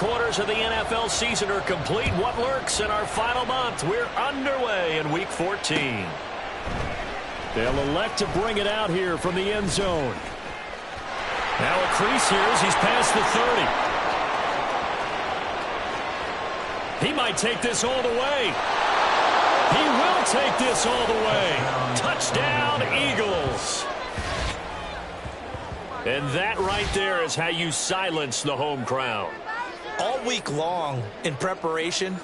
quarters of the NFL season are complete. What lurks in our final month? We're underway in Week 14. They'll elect to bring it out here from the end zone. Now a crease here as he's past the 30. He might take this all the way. He will take this all the way. Touchdown, Eagles. And that right there is how you silence the home crowd. All week long in preparation,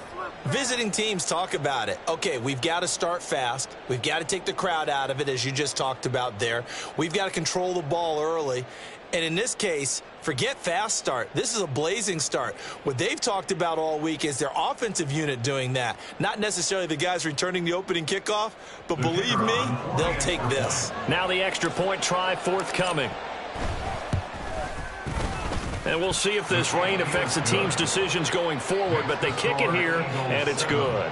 visiting teams talk about it. Okay, we've got to start fast. We've got to take the crowd out of it, as you just talked about there. We've got to control the ball early. And in this case, forget fast start. This is a blazing start. What they've talked about all week is their offensive unit doing that. Not necessarily the guys returning the opening kickoff, but believe me, they'll take this. Now the extra point try forthcoming. And we'll see if this rain affects the team's decisions going forward, but they kick it here, and it's good.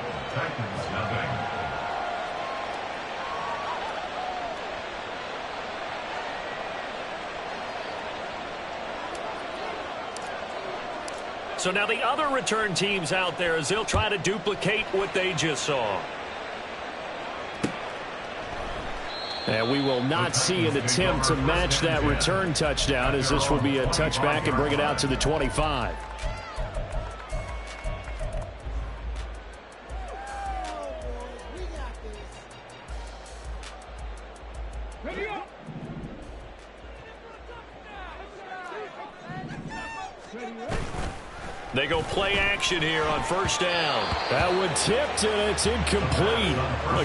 So now the other return teams out there as they'll try to duplicate what they just saw. And we will not see an attempt to match that return touchdown, as this will be a touchback and bring it out to the 25. They go play action here on first down. That one tipped, and it's incomplete.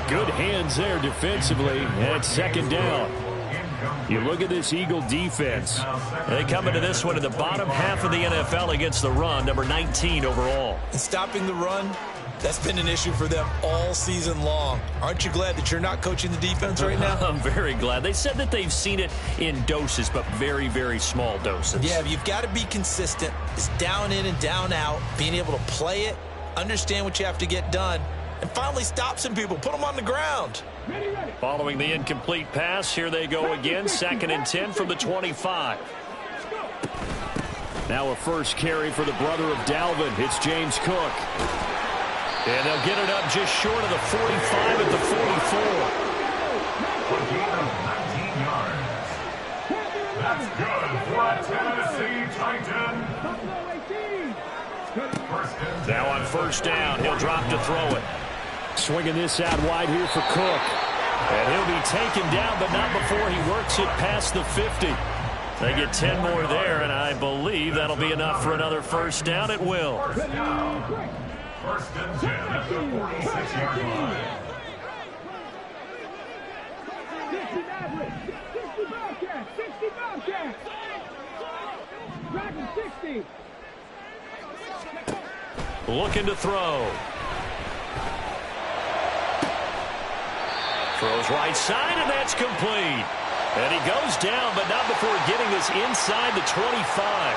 Good hands there defensively, and it's second down. You look at this Eagle defense. They come into this one in the bottom half of the NFL against the run, number 19 overall. And stopping the run, that's been an issue for them all season long. Aren't you glad that you're not coaching the defense right now? I'm very glad. They said that they've seen it in doses, but very, very small doses. Yeah, you've got to be consistent. It's down in and down out, being able to play it, understand what you have to get done, and finally stop some people, put them on the ground. Following the incomplete pass, here they go again, 2nd and 10 from the 25. Now a first carry for the brother of Dalvin. It's James Cook. And they'll get it up just short of the 45 at the 44. That's good for a Tennessee Titan. Now on first down, he'll drop to throw it. Swinging this out wide here for Cook. And he'll be taken down, but not before he works it past the 50. They get 10 more there, and I believe that'll be enough for another first down. It will. First and 10 at the 46-yard line. 60 Bobcats, 60 Bobcats. Dragon 60. Looking to throw. Throws right side, and that's complete. And he goes down, but not before getting this inside the 25.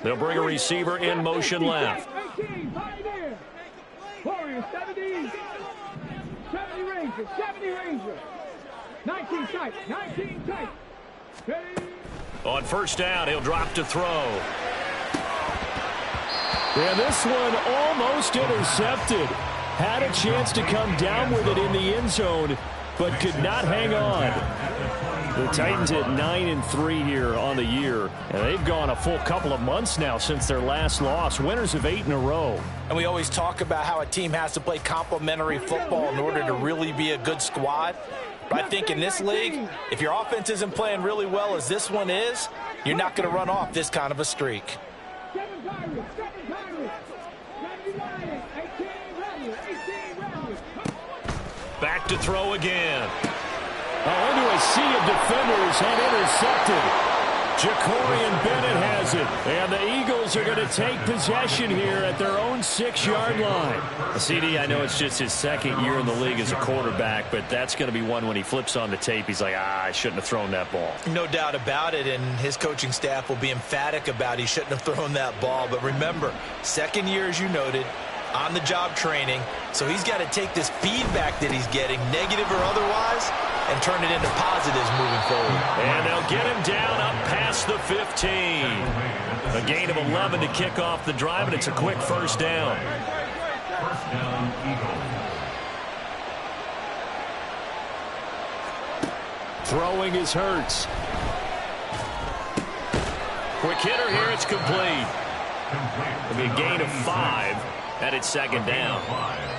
They'll bring a receiver in motion left. 18, Pioneer. Warriors, 70. 70 Rangers, 70 Rangers. 19 tight, 19 tight. On first down, he'll drop to throw. Yeah, this one almost intercepted. Had a chance to come down with it in the end zone, but could not hang on. The Titans at 9-3 here on the year, and they've gone a full couple of months now since their last loss. Winners of 8 in a row. And we always talk about how a team has to play complementary football in order to really be a good squad. But I think in this league, if your offense isn't playing really well as this one is, you're not going to run off this kind of a streak. 7 Pirates, 7 Pirates. 70 Lions, 18 Rebels, 18 Rebels. Back to throw again. Into a sea of defenders and intercepted. Jacorian Bennett has it, and the Eagles are going to take possession here at their own 6-yard line. CD, I know it's just his second year in the league as a quarterback, but that's going to be one when he flips on the tape, he's like, I shouldn't have thrown that ball. No doubt about it, and his coaching staff will be emphatic about he shouldn't have thrown that ball. But remember, second year, as you noted, on-the-job training, so he's got to take this feedback that he's getting, negative or otherwise, and turn it into positives moving forward. And they'll get him down up past the 15. A gain of 11 to kick off the drive, and it's a quick first down. First down, Eagles. Throwing is Hurts. Quick hitter here, it's complete. It'll be a gain of 5. And it's second down.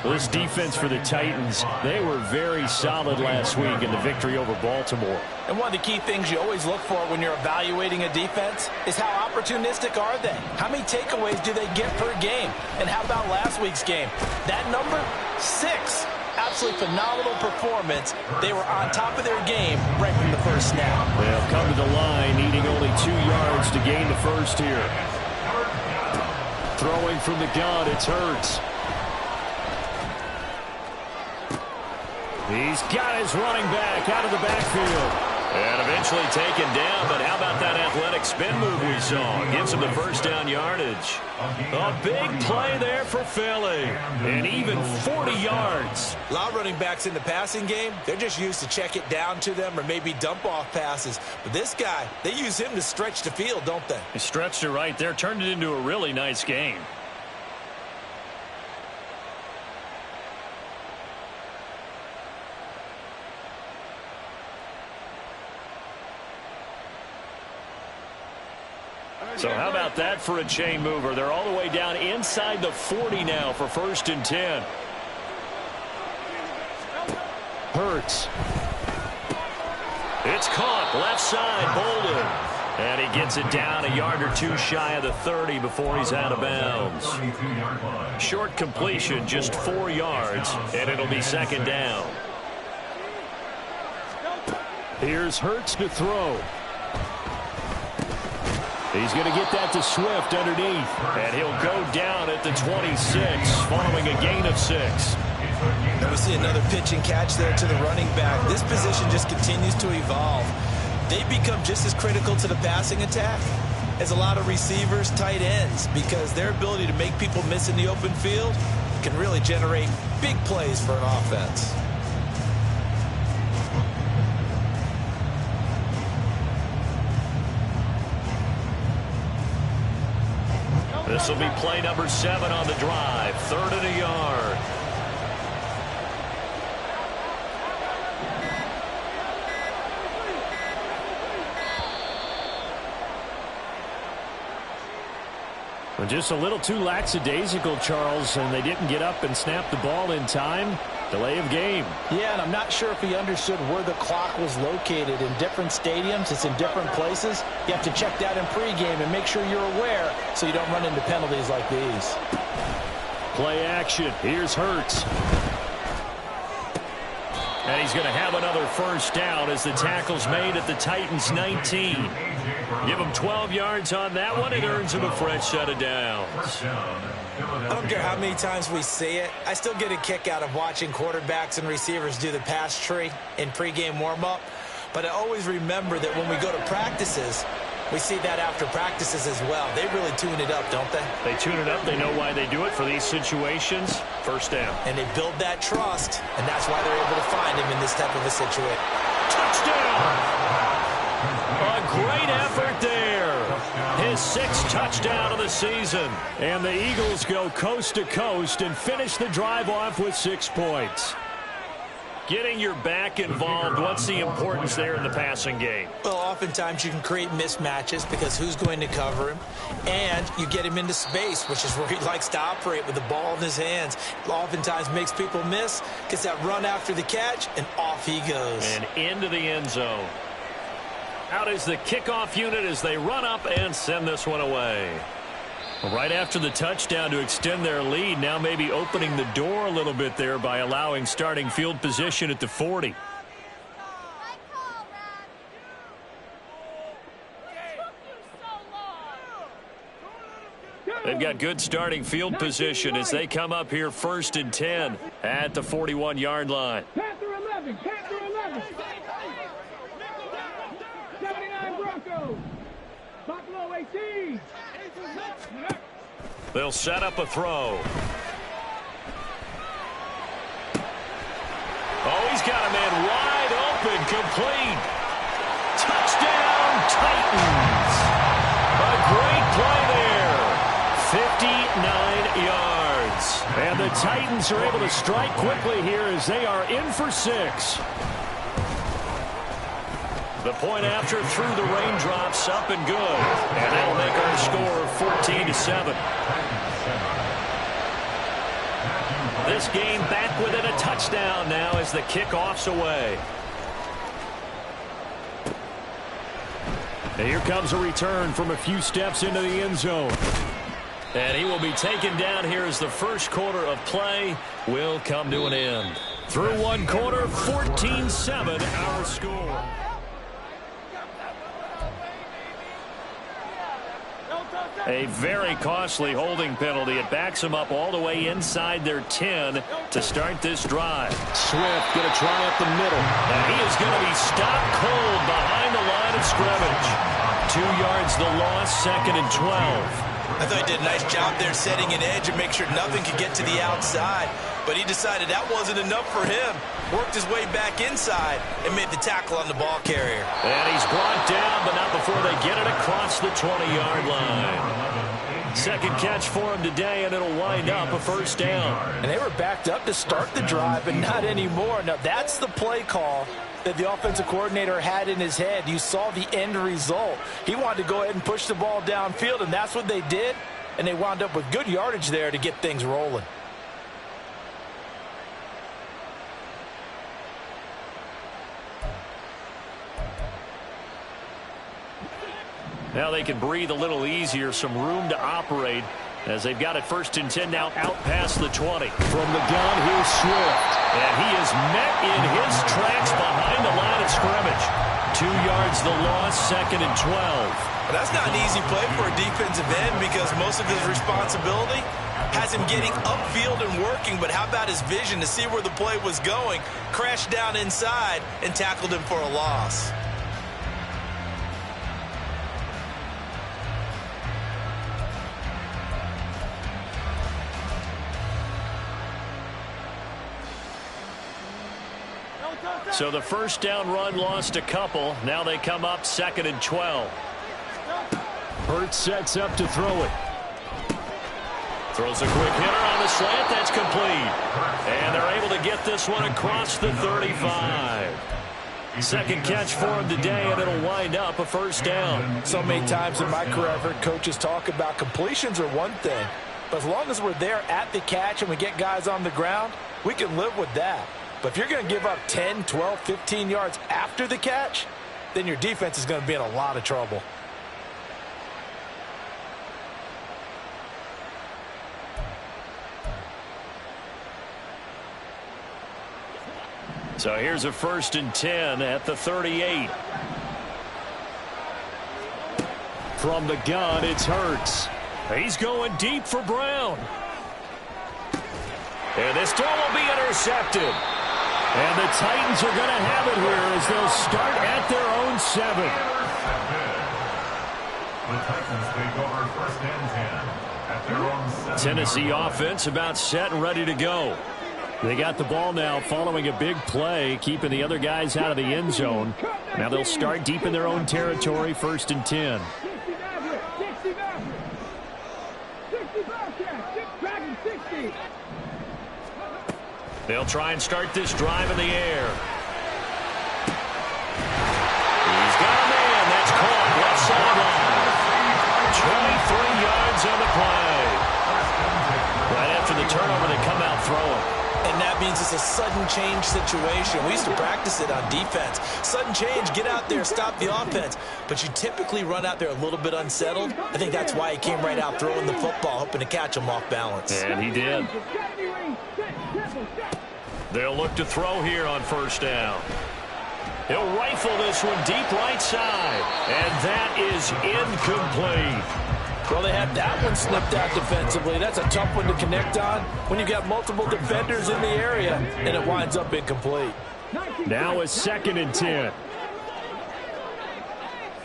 Well, this defense for the Titans, they were very solid last week in the victory over Baltimore. And one of the key things you always look for when you're evaluating a defense is how opportunistic are they? How many takeaways do they get per game? And how about last week's game? That number, 6. Absolutely phenomenal performance. They were on top of their game right from the first snap. They'll come to the line, needing only 2 yards to gain the first here. Throwing from the gun, it's Hurts. He's got his running back out of the backfield. And eventually taken down, but how about that athletic spin move we saw? Gives him the first down yardage. A big play there for Philly. And even 40 yards. A lot of running backs in the passing game, they're just used to check it down to them or maybe dump off passes. But this guy, they use him to stretch the field, don't they? He stretched it right there, turned it into a really nice game. So how about that for a chain mover? They're all the way down inside the 40 now for 1st and 10. Hurts. It's caught left side, Bolden. And he gets it down a yard or 2 shy of the 30 before he's out of bounds. Short completion, just 4 yards, and it'll be second down. Here's Hurts to throw. He's going to get that to Swift underneath. And he'll go down at the 26 following a gain of 6. And we see another pitch and catch there to the running back. This position just continues to evolve. They become just as critical to the passing attack as a lot of receivers, tight ends, because their ability to make people miss in the open field can really generate big plays for an offense. This will be play number 7 on the drive. 3rd and a yard. Well, just a little too lackadaisical, Charles, and they didn't get up and snap the ball in time. Delay of game. Yeah, and I'm not sure if he understood where the clock was located. In different stadiums, it's in different places. You have to check that in pregame and make sure you're aware so you don't run into penalties like these. Play action. Here's Hurts. And he's going to have another first down as the tackle's made at the Titans' 19. Give him 12 yards on that one. It earns him a fresh set of downs. I don't care how many times we see it. I still get a kick out of watching quarterbacks and receivers do the pass tree in pregame warm-up. But I always remember that when we go to practices, we see that after practices as well. They really tune it up, don't they? They tune it up. They know why they do it for these situations. First down. And they build that trust, and that's why they're able to find him in this type of a situation. Touchdown! A great effort there. His 6th touchdown of the season. And the Eagles go coast to coast and finish the drive off with 6 points. Getting your back involved, what's the importance there in the passing game? Well, oftentimes you can create mismatches because who's going to cover him? And you get him into space, which is where he likes to operate with the ball in his hands. Oftentimes makes people miss, gets that run after the catch, and off he goes. And into the end zone. Out is the kickoff unit as they run up and send this one away. Right after the touchdown to extend their lead, now maybe opening the door a little bit there by allowing starting field position at the 40. They've got good starting field position as they come up here 1st and 10 at the 41-yard line. Panther 11, Panther 11. 79 Broncos. Buffalo 18. They'll set up a throw. Oh, he's got a man wide open, complete. Touchdown, Titans. A great play there. 59 yards. And the Titans are able to strike quickly here as they are in for 6. The point after through the raindrops, up and good. And that'll make our score 14-7. This game back within a touchdown now as the kickoff's away. And here comes a return from a few steps into the end zone. And he will be taken down here as the first quarter of play will come to an end. Through one quarter, 14-7 our score. A very costly holding penalty. It backs them up all the way inside their 10 to start this drive. Swift going to try up the middle. And he is going to be stopped cold behind the line of scrimmage. 2 yards the loss, 2nd and 12. I thought he did a nice job there setting an edge and make sure nothing could get to the outside. But he decided that wasn't enough for him. Worked his way back inside and made the tackle on the ball carrier. And he's brought down, but not before they get it across the 20-yard line. Second catch for him today, and it'll wind up a first down. And they were backed up to start the drive, but not anymore. Now, that's the play call that the offensive coordinator had in his head. You saw the end result. He wanted to go ahead and push the ball downfield, and that's what they did. And they wound up with good yardage there to get things rolling. Now they can breathe a little easier, some room to operate as they've got it 1st and 10 now out past the 20. From the gun, here's Swift. And he is met in his tracks behind the line of scrimmage. 2 yards the loss, 2nd and 12. But that's not an easy play for a defensive end because most of his responsibility has him getting upfield and working. But how about his vision to see where the play was going, crashed down inside, and tackled him for a loss. So the first down run lost a couple. Now they come up 2nd and 12. Hurts sets up to throw it. Throws a quick hitter on the slant. That's complete. And they're able to get this one across the 35. Second catch for him today, and it'll wind up a first down. So many times in my career, I've heard coaches talk about completions are one thing. But as long as we're there at the catch and we get guys on the ground, we can live with that. But if you're going to give up 10, 12, 15 yards after the catch, then your defense is going to be in a lot of trouble. So here's a 1st and 10 at the 38. From the gun, it's Hurts. He's going deep for Brown. And this throw will be intercepted. And the Titans are going to have it here as they'll start at their own 7. The Titans take over 1st and 10 at their own 7. Tennessee offense about set and ready to go. They got the ball now following a big play, keeping the other guys out of the end zone. Now they'll start deep in their own territory, 1st and 10. 60. They'll try and start this drive in the air. He's got a man. That's caught left sideline. 23 yards on the play. Right after the turnover, they come out throwing. And that means it's a sudden change situation. We used to practice it on defense. Sudden change, get out there, stop the offense. But you typically run out there a little bit unsettled. I think that's why he came right out throwing the football, hoping to catch him off balance. And he did. They'll look to throw here on 1st down. He'll rifle this one deep right side. And that is incomplete. Well, they had that one snipped out defensively. That's a tough one to connect on when you've got multiple defenders in the area, and it winds up incomplete. Now a 2nd and 10.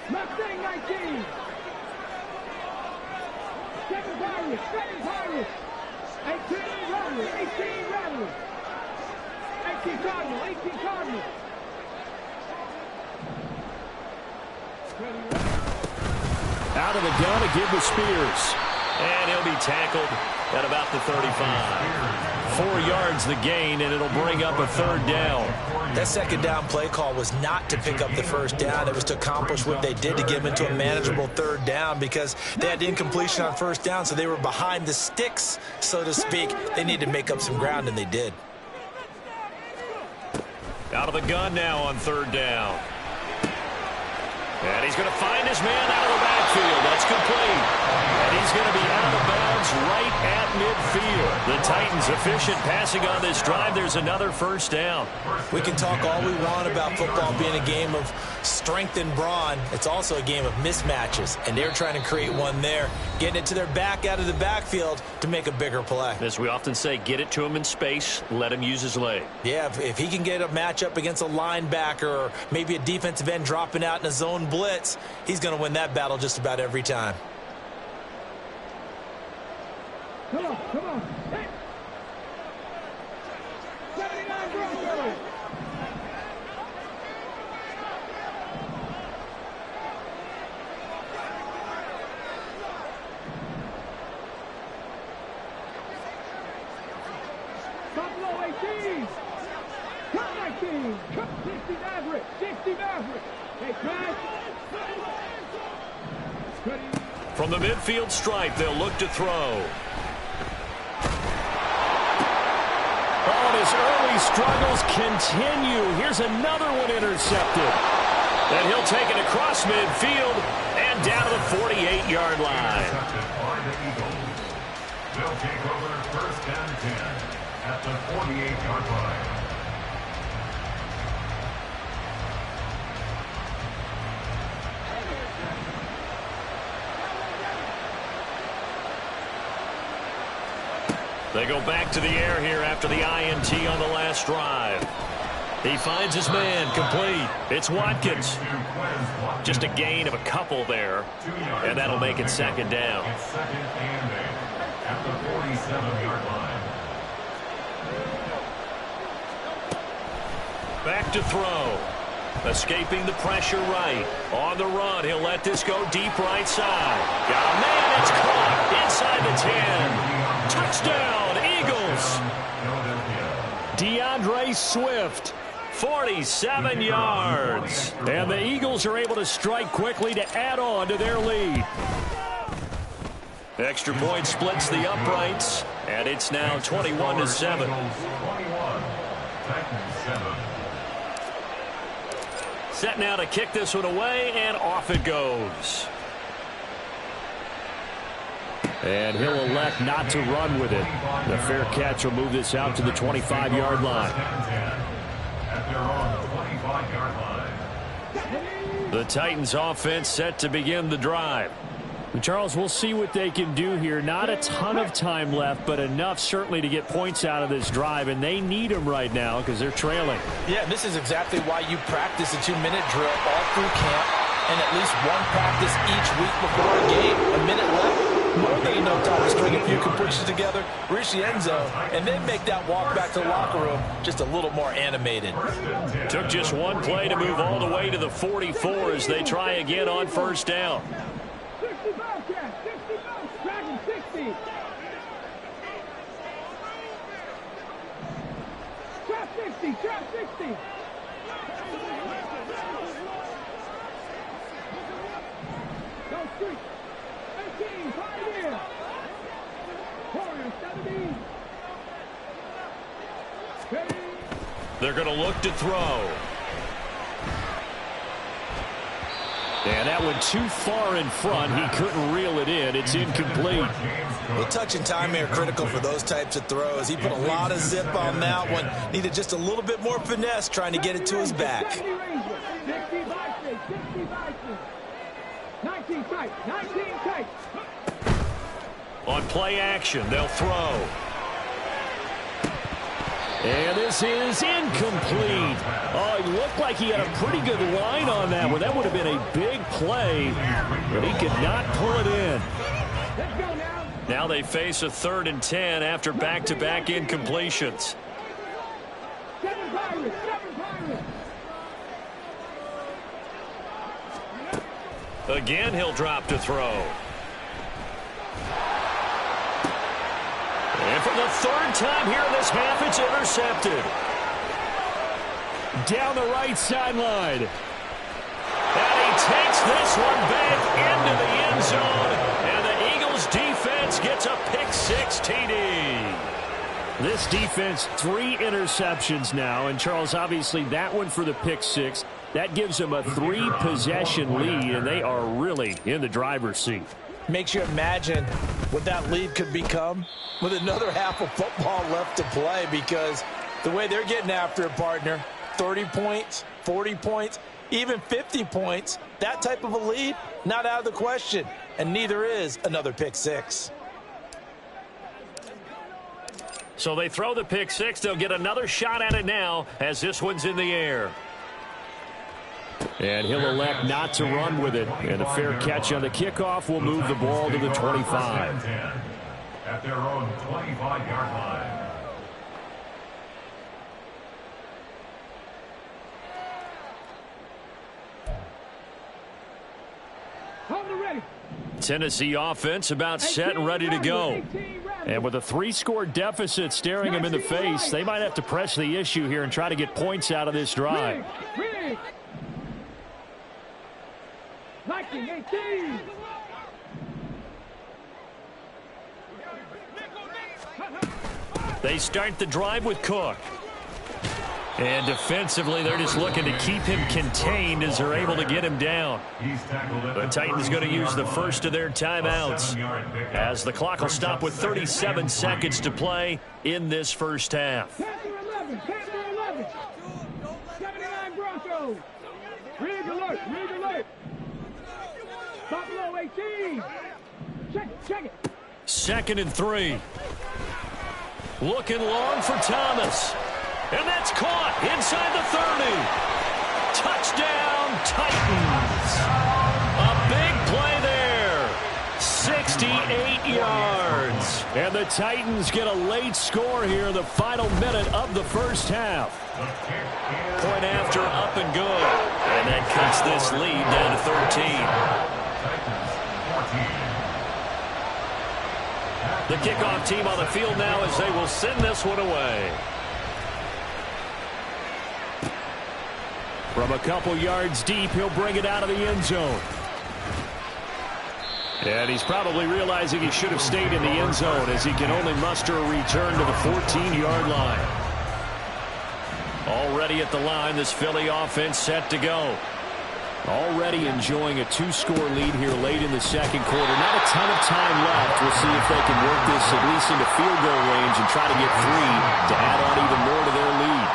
Mustang 19. 7 Pirates, 7 Pirates. 18 Rebels, 18 Rebels. 18 Cardinals, 18 Cardinals. Out of the gun to give to Spears. And he'll be tackled at about the 35. 4 yards the gain, and it'll bring up a 3rd down. That 2nd down play call was not to pick up the 1st down. It was to accomplish what they did to get them into a manageable 3rd down because they had incompletion on 1st down, so they were behind the sticks, so to speak. They needed to make up some ground, and they did. Out of the gun now on 3rd down. And he's going to find his man out of the backfield. That's complete. And he's going to be out of bounds right at midfield. The Titans efficient passing on this drive. There's another 1st down. We can talk all we want about football being a game of strength and brawn. It's also a game of mismatches, and they're trying to create one there, getting it to their back out of the backfield to make a bigger play. As we often say, get it to him in space, let him use his leg. Yeah, if he can get a matchup against a linebacker or maybe a defensive end dropping out in a zone blitz, he's going to win that battle just about every time. Come on, come on. Hey. 79 Broncos. Buffalo 18. Cut 19. Cut 60 Maverick. 60 Maverick. Hey, crash. From the midfield stripe, they'll look to throw. Oh, his early struggles continue. Here's another one intercepted. And he'll take it across midfield and down to the 48-yard line. They'll take over 1st and 10 at the 48-yard line. They go back to the air here after the INT on the last drive. He finds his man, complete. It's Watkins. Just a gain of a couple there, and that'll make it 2nd down. It's 2nd and 8 at the 47-yard line. Back to throw. Escaping the pressure right. On the run, he'll let this go deep right side. Got a man, it's caught inside the 10. Touchdown, Eagles. DeAndre Swift. 47 yards. And the Eagles are able to strike quickly to add on to their lead. Extra point splits the uprights, and it's now 21-7. 21. Titans 7. Set now to kick this one away, and off it goes. And he'll elect not to run with it. The fair catch will move this out to the 25-yard line. At their own 25-yard line. The Titans offense set to begin the drive. Charles, we'll see what they can do here. Not a ton of time left, but enough certainly to get points out of this drive, and they need them right now because they're trailing. Yeah, this is exactly why you practice a 2-minute drill all through camp and at least one practice each week before a game. A minute left, more than enough time to string a few completions together, reach the end zone, and then make that walk back to the locker room just a little more animated. Took just one play to move all the way to the 44 as they try again on 1st down. 60 Bobcats, 60 Bobcats, Dragon 60. Trap 60, trap 60. Go street. 18, Pioneer. Corner 70. They're going to look to throw. And that one too far in front. He couldn't reel it in. It's incomplete. Well, touch and time are critical for those types of throws. He put a lot of zip on that one. Needed just a little bit more finesse trying to get it to his back. 60 Bison, 60 Bison. 19 tight, 19 tight. On play action, they'll throw. And this is incomplete. Oh, it looked like he had a pretty good line on that one. That would have been a big play, but he could not pull it in. Let's go now. Now they face a 3rd and 10 after back-to-back incompletions. 7 Pirates, 7 Pirates. Again, he'll drop to throw. And for the 3rd time here in this half, it's intercepted. Down the right sideline. And he takes this one back into the end zone. And the Eagles defense gets a pick-6 TD. This defense, 3 interceptions now. And, Charles, obviously that one for the pick-6. That gives them a 3-possession lead, and they are really in the driver's seat. Makes you imagine what that lead could become with another half of football left to play, because the way they're getting after it, partner, 30 points, 40 points, even 50 points, that type of a lead, not out of the question, and neither is another pick-6. So they throw the pick-6. They'll get another shot at it now as this one's in the air. And he'll elect not to run with it. And a fair catch on the kickoff will move the ball to the 25. At their own 25-yard line. Hold it ready. Tennessee offense about set and ready to go. And with a 3-score deficit staring them in the face, they might have to press the issue here and try to get points out of this drive. Rig. 19-18. They start the drive with Cook. And defensively, they're just looking to keep him contained as they're able to get him down. The Titans going to use the first of their timeouts as the clock will stop with 37 seconds to play in this first half. Panther 11. Panther 11. 79 Broncos. Rig alert. Rig alert. Buffalo 18. Check it. 2nd and 3. Looking long for Thomas. And that's caught inside the 30. Touchdown, Titans. A big play there. 68 yards. And the Titans get a late score here in the final minute of the first half. Point after, up and good. And that cuts this lead down to 13. The kickoff team on the field now as they will send this one away. From a couple yards deep, he'll bring it out of the end zone. And he's probably realizing he should have stayed in the end zone as he can only muster a return to the 14-yard line. Already at the line, this Philly offense set to go. Already enjoying a 2-score lead here late in the second quarter. Not a ton of time left. We'll see if they can work this at least into field goal range and try to get 3 to add on even more to their lead.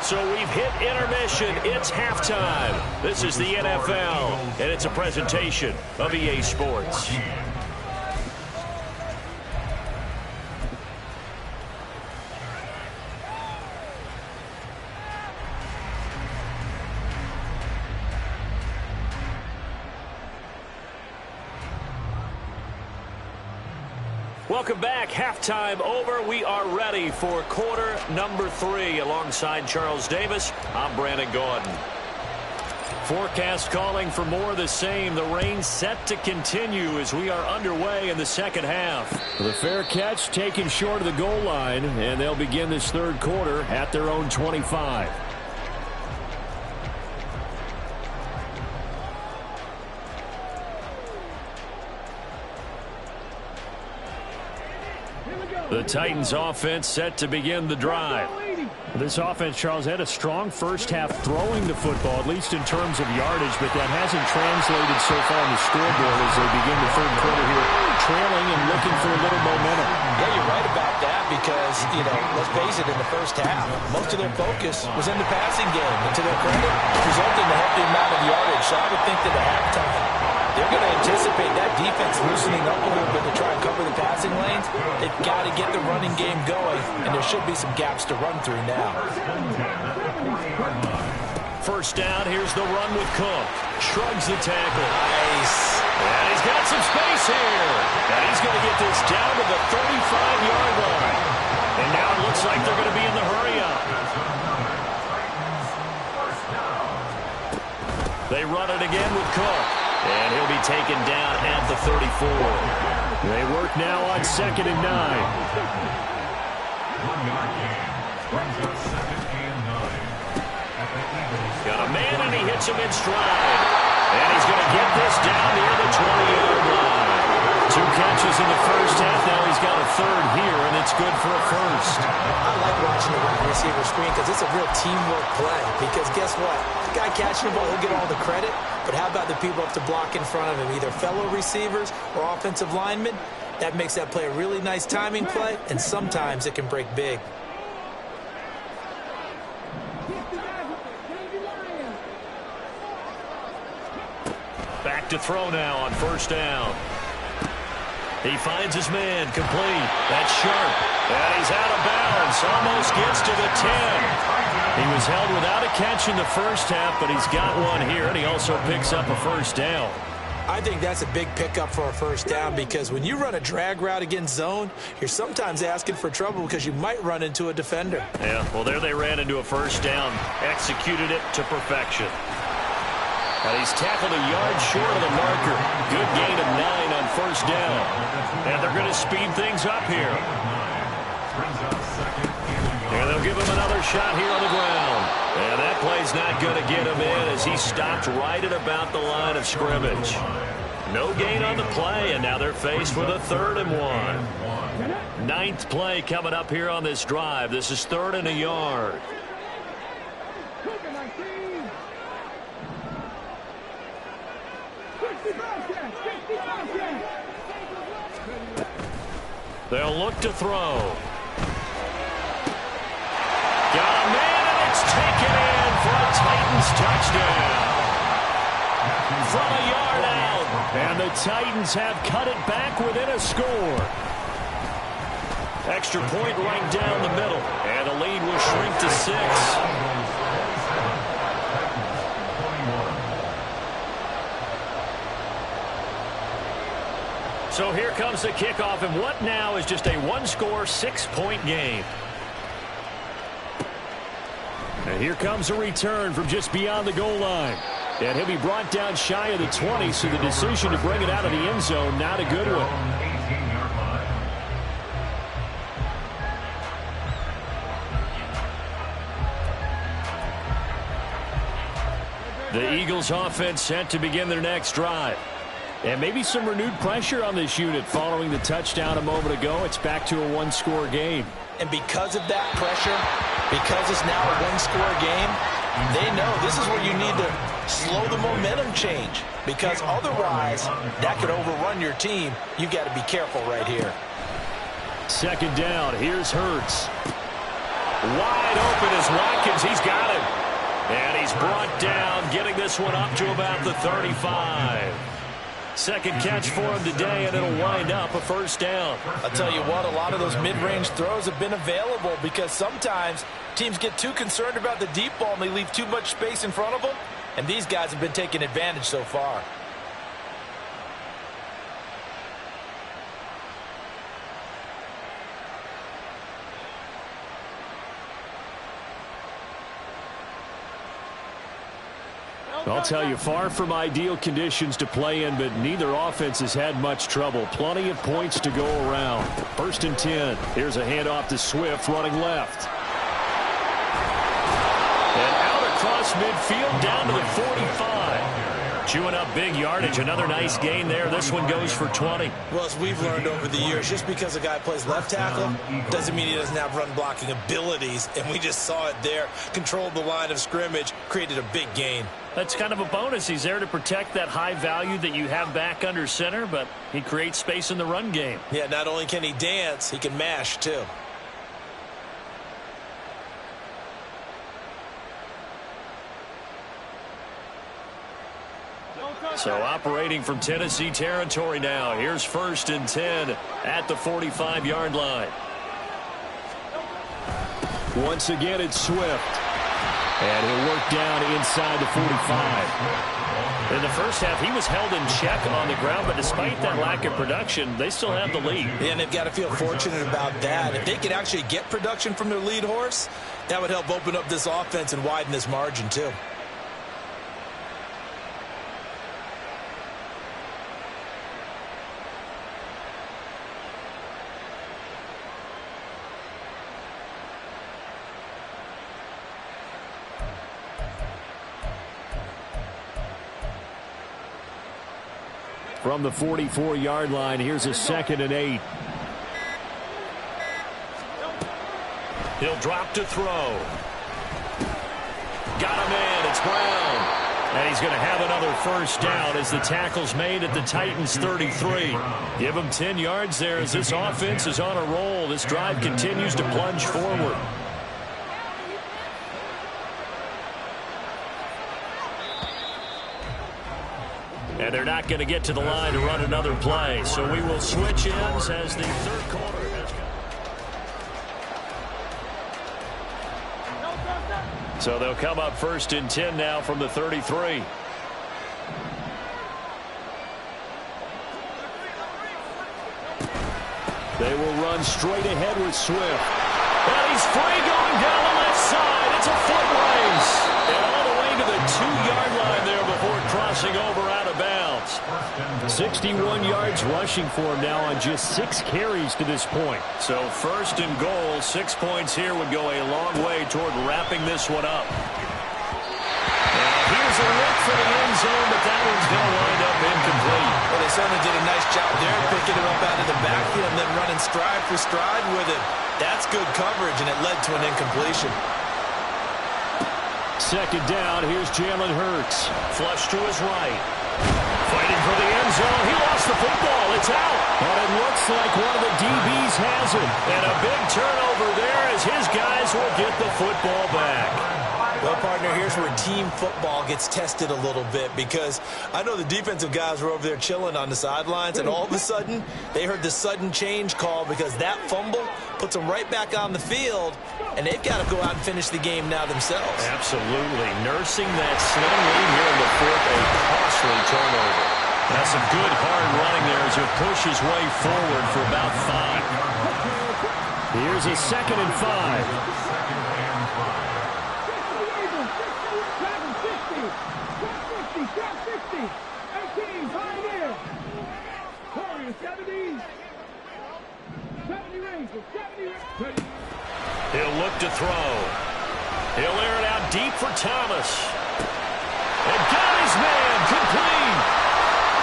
So we've hit intermission. It's halftime. This is the NFL, and it's a presentation of EA Sports. Welcome back. Halftime over. We are ready for quarter number 3. Alongside Charles Davis, I'm Brandon Gordon. Forecast calling for more of the same. The rain set to continue as we are underway in the second half. The fair catch taken short of the goal line, and they'll begin this third quarter at their own 25. The Titans offense set to begin the drive. This offense, Charles, had a strong first half throwing the football, at least in terms of yardage, but that hasn't translated so far on the scoreboard as they begin the third quarter here, trailing and looking for a little momentum. Yeah, you're right about that. because, let's face it, in the first half, most of their focus was in the passing game. And to their credit, resulted in a healthy amount of yardage. So I would think that at halftime, they're going to anticipate that defense loosening up a little bit to try and cover the passing lanes. They've got to get the running game going, and there should be some gaps to run through now. First down, here's the run with Cook. Shrugs the tackle. Nice. And he's got some space here. And he's going to get this down to the 35-yard line. And now it looks like they're going to be in the hurry-up. They run it again with Cook. And he'll be taken down at the 34. They work now on 2nd and 9. 1-yard gain. Brings up 2nd and 9. At the Eagles. Got a man, and he hits him in stride. And he's going to get this down near the 20-yard line. 2 catches in the first half. Now he's got a third here, and it's good for a first. I like watching the wide receiver screen because it's a real teamwork play. Because guess what? The guy catching the ball, he'll get all the credit. But how about the people up to block in front of him, either fellow receivers or offensive linemen? That makes that play a really nice timing play, and sometimes it can break big. Back to throw now on first down. He finds his man, complete. That's Sharp. And he's out of bounds. Almost gets to the 10. He was held without a catch in the first half, but he's got one here, and he also picks up a first down. I think that's a big pickup for a first down because when you run a drag route against zone, you're sometimes asking for trouble because you might run into a defender. Yeah, well, there they ran into a first down. Executed it to perfection. And he's tackled a yard short of the marker. Good gain of 9 on first down. And they're going to speed things up here. And they'll give him another shot here on the ground. And that play's not going to get him in as he stopped right at about the line of scrimmage. No gain on the play, and now they're faced with a 3rd and 1. 9th play coming up here on this drive. This is 3rd and a yard. They'll look to throw. Got a man, and it's taken in for a Titans touchdown. From a yard out. And the Titans have cut it back within a score. Extra point right down the middle. And the lead will shrink to 6. So here comes the kickoff, and what now is just a 1-score, 6-point game. And here comes a return from just beyond the goal line. And he'll be brought down shy of the 20, so the decision to bring it out of the end zone, not a good one. The Eagles offense set to begin their next drive. And maybe some renewed pressure on this unit following the touchdown a moment ago. It's back to a 1-score game. And because of that pressure, because it's now a 1-score game, they know this is where you need to slow the momentum change. Because otherwise, that could overrun your team. You've got to be careful right here. 2nd down. Here's Hurts. Wide open is Watkins. He's got him. And he's brought down, getting this one up to about the 35. 2nd catch for him today, and it'll wind up a first down. I'll tell you what, a lot of those mid-range throws have been available because sometimes teams get too concerned about the deep ball and they leave too much space in front of them, and these guys have been taking advantage so far. I'll tell you, far from ideal conditions to play in, but neither offense has had much trouble. Plenty of points to go around. 1st and 10. Here's a handoff to Swift running left. And out across midfield down to the 45. Chewing up big yardage. Another nice gain there. This one goes for 20. Well, as we've learned over the years, just because a guy plays left tackle doesn't mean he doesn't have run blocking abilities. And we just saw it there. Controlled the line of scrimmage, created a big gain. That's kind of a bonus. He's there to protect that high value that you have back under center, but he creates space in the run game. Yeah, not only can he dance, he can mash too. So operating from Tennessee territory now. Here's 1st and 10 at the 45-yard line. Once again, it's Swift. And he'll work down inside the 45. In the first half, he was held in check on the ground, but despite that lack of production, they still have the lead. And they've got to feel fortunate about that. If they could actually get production from their lead horse, that would help open up this offense and widen this margin too. From the 44-yard line, here's a 2nd and 8. He'll drop to throw. Got him in. It's Brown. And he's going to have another first down as the tackle's made at the Titans' 33. Give him 10 yards there as this offense is on a roll. This drive continues to plunge forward. And they're not going to get to the line to run another play. So we will switch ends as the third quarter has come. So they'll come up 1st and 10 now from the 33. They will run straight ahead with Swift. And he's free going down the left side. It's a foot race. And all the way to the 2-yard line there before crossing over out of bounds. 61 yards rushing for him now on just 6 carries to this point. So 1st and goal, 6 points here would go a long way toward wrapping this one up. And here's a look for the end zone, but that one's going to wind up incomplete. Well, they certainly did a nice job there picking him up out of the backfield and then running stride for stride with it. That's good coverage, and it led to an incompletion. 2nd down, here's Jalen Hurts. Flush to his right. Fighting for the end zone. He lost the football. It's out. And it looks like one of the DBs has it. And a big turnover there as his guys will get the football back. Well, partner, here's where team football gets tested a little bit, because I know the defensive guys were over there chilling on the sidelines, and all of a sudden they heard the sudden change call because that fumble puts them right back on the field, and they've got to go out and finish the game now themselves. Absolutely. Nursing that slim lead here in the fourth, a costly turnover. That's some good hard running there as he'll push his way forward for about 5. Here's a 2nd and 5. He'll look to throw. He'll air it out deep for Thomas. And got his man complete.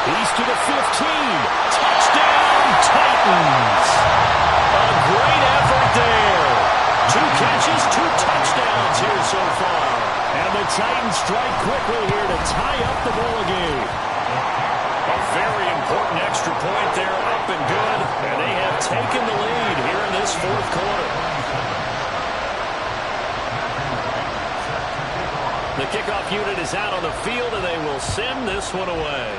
He's to the 15. Touchdown, Titans. A great effort there. 2 catches, 2 touchdowns here so far. And the Titans strike quickly here to tie up the ball game. A very important extra point there, up and good. And they have taken the lead here in this fourth quarter. The kickoff unit is out on the field, and they will send this one away.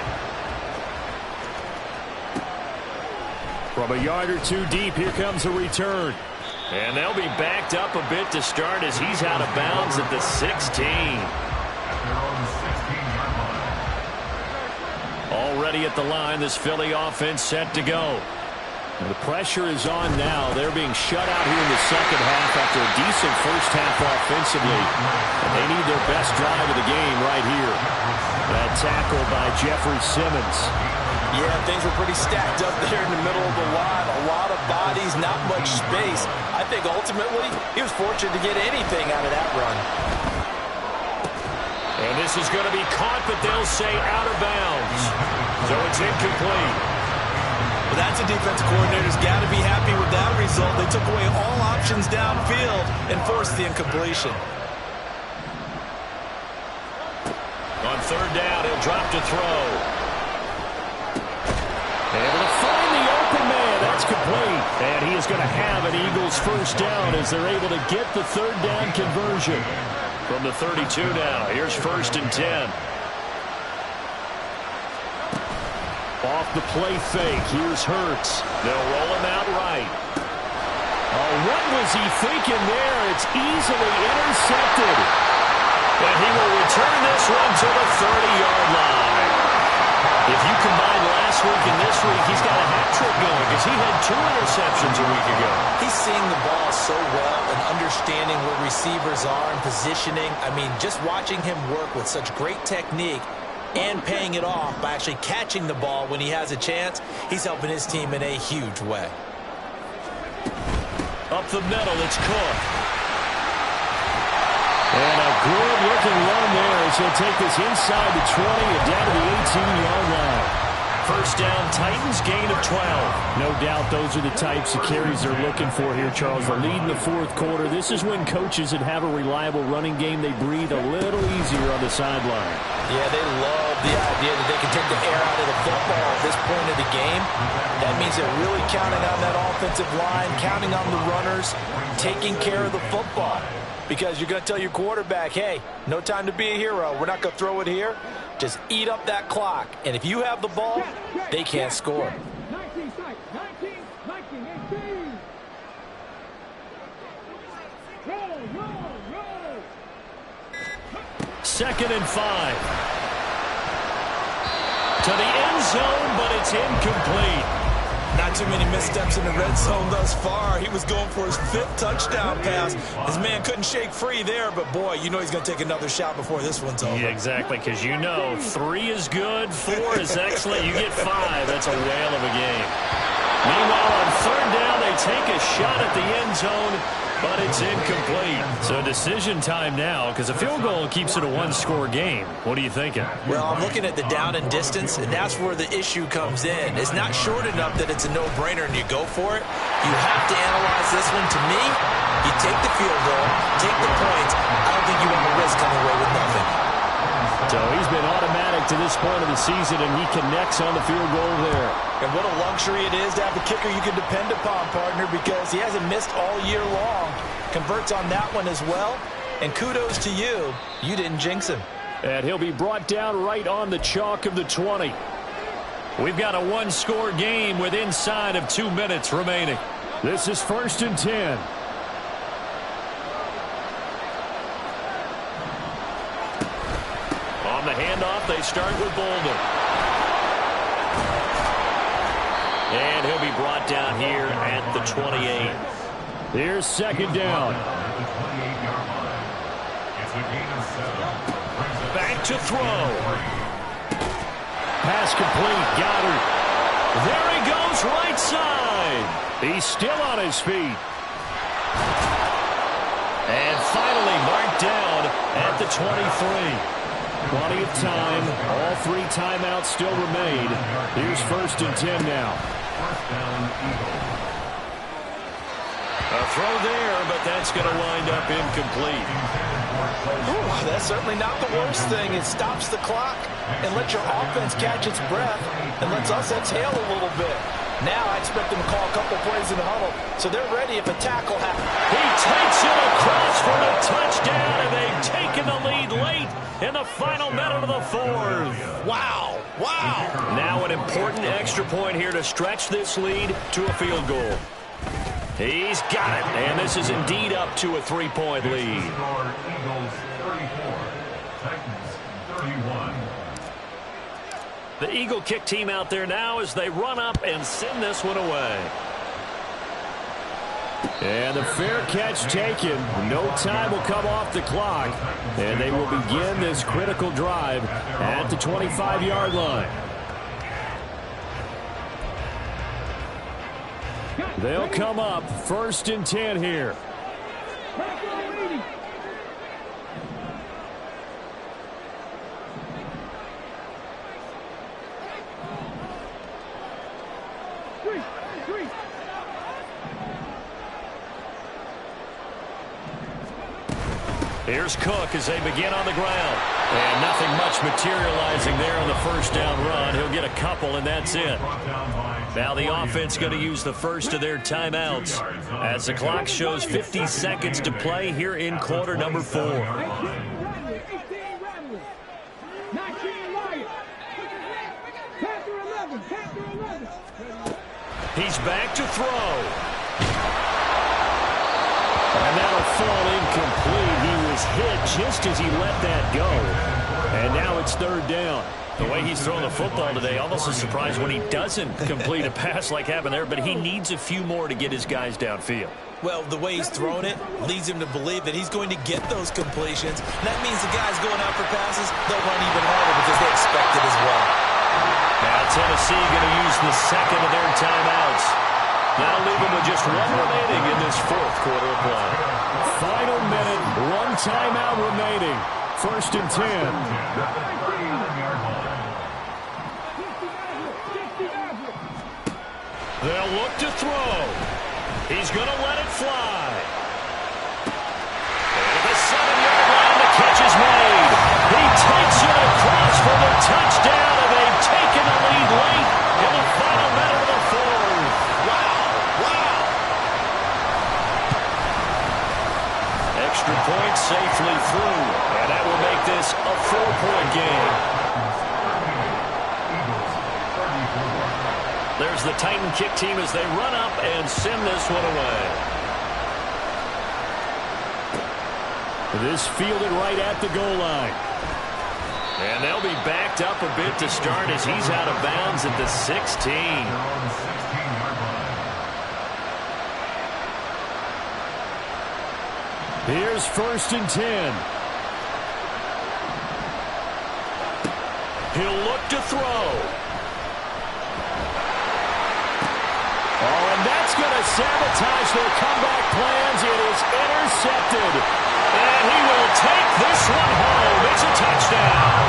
From a yard or 2 deep, here comes a return. And they'll be backed up a bit to start as he's out of bounds at the 16. Already at the line, this Philly offense set to go. And the pressure is on now. They're being shut out here in the second half after a decent first half offensively. And they need their best drive of the game right here. That tackle by Jeffrey Simmons. Yeah, things were pretty stacked up there in the middle of the line. A lot of bodies, not much space. I think ultimately he was fortunate to get anything out of that run. And this is going to be caught, but they'll say out of bounds. So it's incomplete. Well, that's a defensive coordinator's got to be happy with that result. They took away all options downfield and forced the incompletion. On 3rd down, he'll drop to throw. Able to find the open man. That's complete. And he is going to have an Eagles first down as they're able to get the 3rd down conversion. From the 32 now, here's 1st and 10. Off the play fake, here's Hurts. They'll roll him out right. Oh, what was he thinking there? It's easily intercepted. And he will return this one to the 30-yard line. If you combine last week and this week, he's got a hat trick going because he had 2 interceptions a week ago. He's seeing the ball so well and understanding where receivers are and positioning. I mean, just watching him work with such great technique and paying it off by actually catching the ball when he has a chance, he's helping his team in a huge way. Up the middle, it's Cook. And a good-looking run there as he'll take this inside the 20 and down to the 18-yard line. First down, Titans, gain of 12. No doubt those are the types of carries they're looking for here, Charles. The lead in the fourth quarter. This is when coaches that have a reliable running game, they breathe a little easier on the sideline. Yeah, they love the idea that they can take the air out of the football at this point of the game. That means they're really counting on that offensive line, counting on the runners, taking care of the football. Because you're going to tell your quarterback, hey, no time to be a hero. We're not going to throw it here. Just eat up that clock. And if you have the ball, they can't score. 19, 18. Roll. 2nd and 5. To the end zone, but it's incomplete. Not too many missteps in the red zone thus far. He was going for his 5th touchdown pass. His man couldn't shake free there, but boy, you know he's going to take another shot before this one's over. Yeah, exactly, because you know 3 is good, 4 is excellent. You get 5. That's a whale of a game. Meanwhile, on 3rd down, they take a shot at the end zone, but it's incomplete. So decision time now, because a field goal keeps it a 1-score game. What are you thinking? Well, I'm looking at the down and distance, and that's where the issue comes in. It's not short enough that it's a no-brainer and you go for it. You have to analyze this one. To me, you take the field goal, take the points. I don't think you want to risk coming away with nothing. So he's been automatic to this point of the season, and he connects on the field goal there. And what a luxury it is to have a kicker you can depend upon, partner, because he hasn't missed all year long. Converts on that one as well. And kudos to you. You didn't jinx him. And he'll be brought down right on the chalk of the 20. We've got a 1-score game with inside of 2 minutes remaining. This is 1st and 10. On the handoff, they start with Bolden. And he'll be brought down here at the 28. Here's 2nd down. Back to throw. Pass complete. Goddard. There he goes, right side. He's still on his feet. And finally marked down at the 23. Plenty of time. All 3 timeouts still remain. Here's 1st and 10 now. A throw there, but that's going to wind up incomplete. Ooh, that's certainly not the worst thing. It stops the clock and lets your offense catch its breath and lets us exhale a little bit. Now I expect them to call a couple plays in the huddle, so they're ready if a tackle happens. He takes it across for a touchdown, and they've taken the lead late in the final minute of the 4th. Wow. Now an important extra point here to stretch this lead to a field goal. He's got it, and this is indeed up to a 3-point lead. Eagles 34, Titans 31. The Eagle kick team out there now as they run up and send this one away. And the fair catch taken. No time will come off the clock. And they will begin this critical drive at the 25-yard line. They'll come up 1st and 10 here. Here's Cook as they begin on the ground. And nothing much materializing there on the 1st down run. He'll get a couple, and that's it. Now the offense going to use the first of their timeouts as the clock shows 50 seconds to play here in quarter number 4. 18 Rattler. 19 Wyatt. Panther 11. He's back to throw. And that'll fall incomplete. He was hit just as he let that go. And now it's third down. The way he's throwing the football today, almost a surprise when he doesn't complete a pass like happened there, but he needs a few more to get his guys downfield. Well, the way he's thrown it leads him to believe that he's going to get those completions. And that means the guys going out for passes, they'll run even harder because they expect it as well. Now Tennessee going to use the second of their timeouts. That'll leave them with just one remaining in this fourth quarter of play. Final minute, one timeout remaining. First and 10. They'll look to throw. He's going to let it fly. And at the 7-yard line, the catch is made. He takes it across for the touchdown, and they've taken the lead late in the final minute of the fourth. Wow. Extra point safely through, and that will make this a 4-point game. There's the Titan kick team as they run up and send this one away. This fielded right at the goal line. And they'll be backed up a bit to start as he's out of bounds at the 16. Here's first and 10. He'll look to throw. Oh, and that's going to sabotage their comeback plans. It is intercepted. And he will take this one home. It's a touchdown.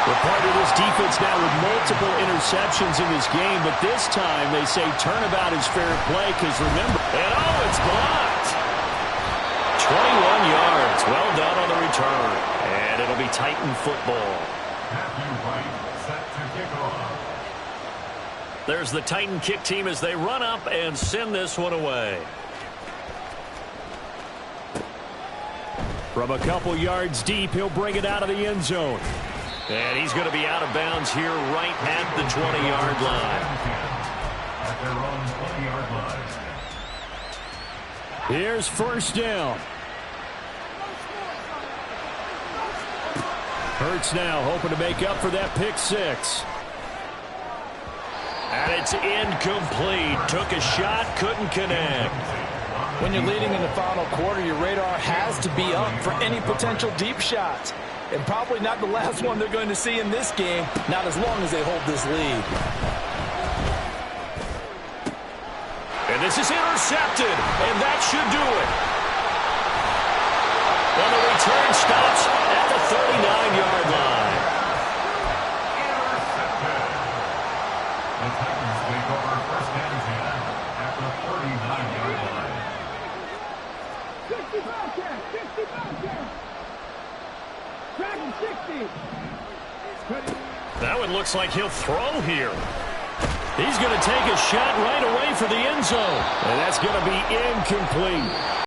We're part of this defense now with multiple interceptions in this game, but this time they say turnabout is fair play because remember. And oh, it's blocked. 21 yards. Well done on the return. And it'll be Titan football. Matthew Wright set to kick off. There's the Titan kick team as they run up and send this one away. From a couple yards deep, he'll bring it out of the end zone. And he's going to be out of bounds here right at the 20-yard line. At their own 20-yard line. Here's first down. Hurts now hoping to make up for that pick six. And it's incomplete. Took a shot, couldn't connect. When you're leading in the final quarter, your radar has to be up for any potential deep shots. And probably not the last one they're going to see in this game, not as long as they hold this lead. And this is intercepted, and that should do it. Well, the return stops at the 39-yard line. The Titans take over first and 10 at the 39-yard line. 60 Bobcats, 60 Bobcats. Dragon 60. That one looks like he'll throw here. He's going to take a shot right away for the end zone. And that's going to be incomplete.